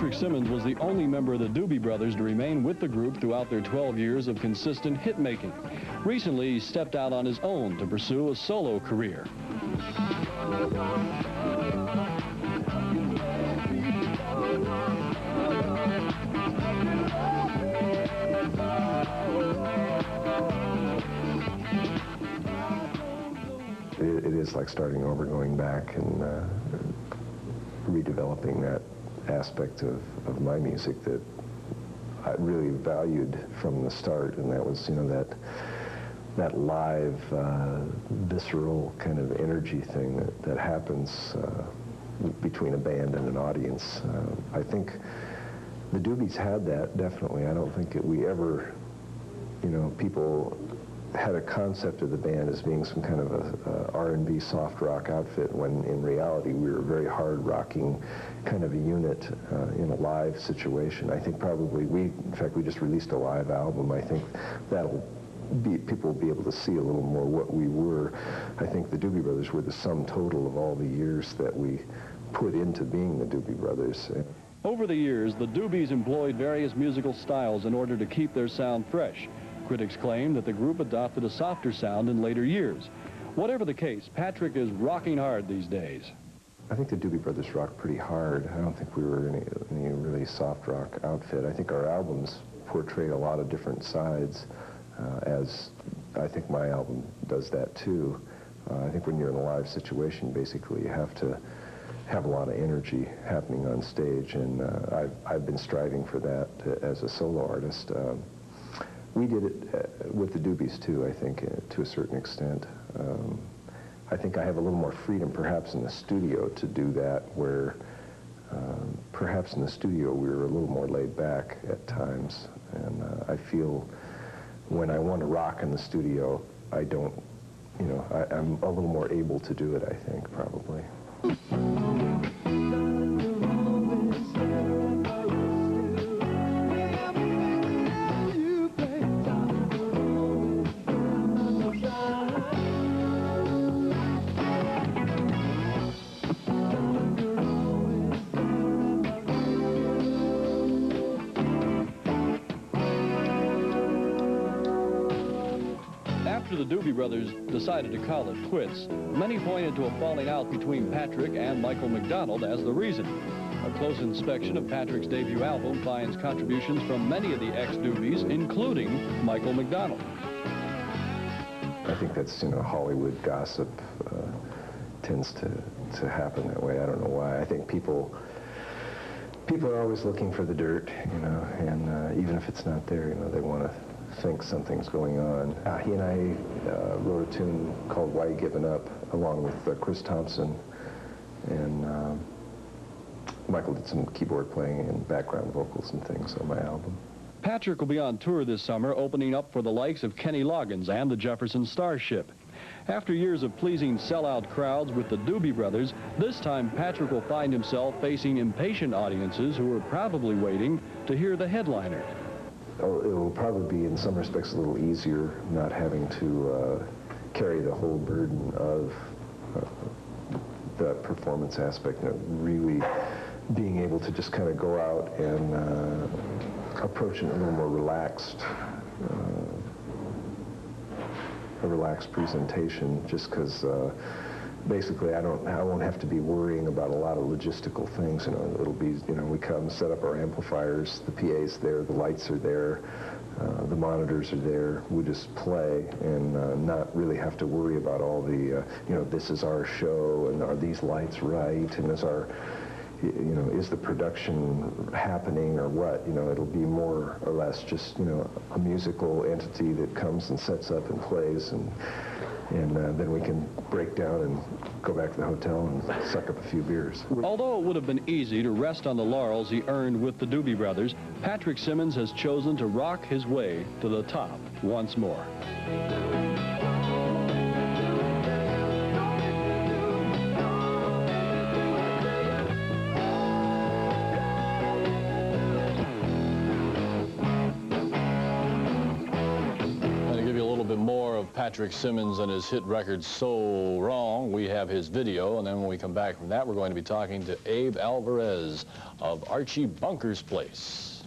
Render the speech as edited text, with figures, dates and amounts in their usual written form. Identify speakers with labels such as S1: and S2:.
S1: Patrick Simmons was the only member of the Doobie Brothers to remain with the group throughout their 12 years of consistent hit-making. Recently, he stepped out on his own to pursue a solo career.
S2: It is like starting over, going back and redeveloping that aspect of my music that I really valued from the start, and that was, you know, that live, visceral kind of energy thing that happens between a band and an audience. I think the Doobies had that, definitely. I don't think we ever, you know, people had a concept of the band as being some kind of a R&B soft rock outfit, when in reality we were a very hard rocking kind of a unit in a live situation. I think probably in fact we just released a live album. I think people will be able to see a little more what we were. I think the Doobie Brothers were the sum total of all the years that we put into being the Doobie Brothers.
S1: Over the years, the Doobies employed various musical styles in order to keep their sound fresh. Critics claim that the group adopted a softer sound in later years. Whatever the case, Patrick is rocking hard these days.
S2: I think the Doobie Brothers rocked pretty hard. I don't think we were any really soft rock outfit. I think our albums portrayed a lot of different sides, as I think my album does that too. I think when you're in a live situation, basically you have to have a lot of energy happening on stage, and I've been striving for that as a solo artist. We did it with the Doobies too, I think, to a certain extent. I think I have a little more freedom perhaps in the studio to do that, where perhaps in the studio we were a little more laid back at times. And I feel when I want to rock in the studio, I don't, you know, I'm a little more able to do it, I think, probably.
S1: After the Doobie Brothers decided to call it quits, many pointed to a falling out between Patrick and Michael McDonald as the reason. A close inspection of Patrick's debut album finds contributions from many of the ex-Doobies, including Michael McDonald.
S2: I think that's, you know, Hollywood gossip tends to happen that way. I don't know why. I think people are always looking for the dirt, you know, and even if it's not there, you know, they want to think something's going on. He and I wrote a tune called Why You Giving Up, along with Chris Thompson, and Michael did some keyboard playing and background vocals and things on my album.
S1: Patrick will be on tour this summer, opening up for the likes of Kenny Loggins and the Jefferson Starship. After years of pleasing sellout crowds with the Doobie Brothers, this time Patrick will find himself facing impatient audiences who are probably waiting to hear the headliner.
S2: Oh, it will probably be, in some respects, a little easier not having to carry the whole burden of the performance aspect, you know, really being able to just kind of go out and approach it in a little more relaxed, a relaxed presentation, just because basically I won't have to be worrying about a lot of logistical things. You know, it'll be, you know, we come, set up our amplifiers, the PA's there, the lights are there, the monitors are there. We just play and not really have to worry about all the, you know, this is our show, and are these lights right, and is our, you know, is the production happening or what? You know, it'll be more or less just, you know, a musical entity that comes and sets up and plays, and then we can break down and go back to the hotel and suck up a few beers.
S1: Although it would have been easy to rest on the laurels he earned with the Doobie Brothers, Patrick Simmons has chosen to rock his way to the top once more. Patrick Simmons and his hit record So Wrong. We have his video, and then when we come back from that, we're going to be talking to Abe Alvarez of Archie Bunker's Place.